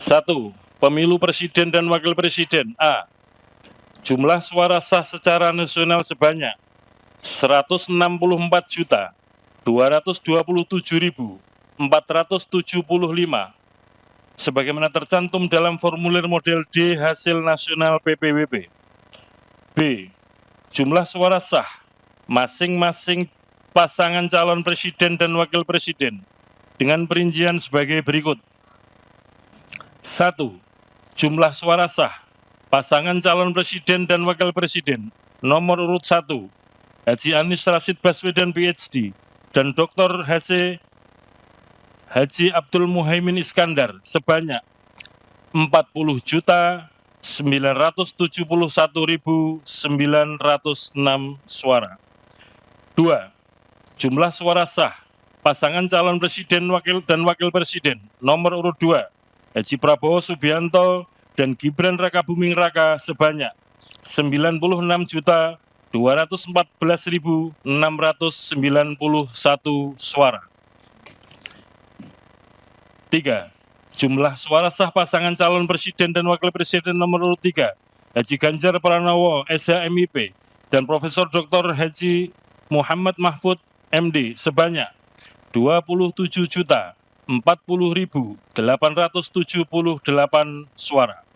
1. Pemilu Presiden dan Wakil Presiden. A. Jumlah suara sah secara nasional sebanyak 164.227.475 sebagaimana tercantum dalam formulir model D hasil nasional PPWP. B. Jumlah suara sah masing-masing pasangan calon presiden dan wakil presiden dengan perincian sebagai berikut. 1. Jumlah suara sah pasangan calon presiden dan wakil presiden nomor urut 1 Haji Anies Rashid Baswedan PhD dan Dr. Haji Abdul Muhaimin Iskandar sebanyak 40.971.906 suara. 2. Jumlah suara sah pasangan calon presiden dan wakil presiden nomor urut 2 Haji Prabowo Subianto dan Gibran Rakabuming Raka sebanyak 96.214.691 suara. 3. Jumlah suara sah pasangan calon presiden dan wakil presiden nomor urut 3 Haji Ganjar Pranowo SHMIP dan Profesor Dr. Haji Muhammad Mahfud MD sebanyak 27.040.878 suara.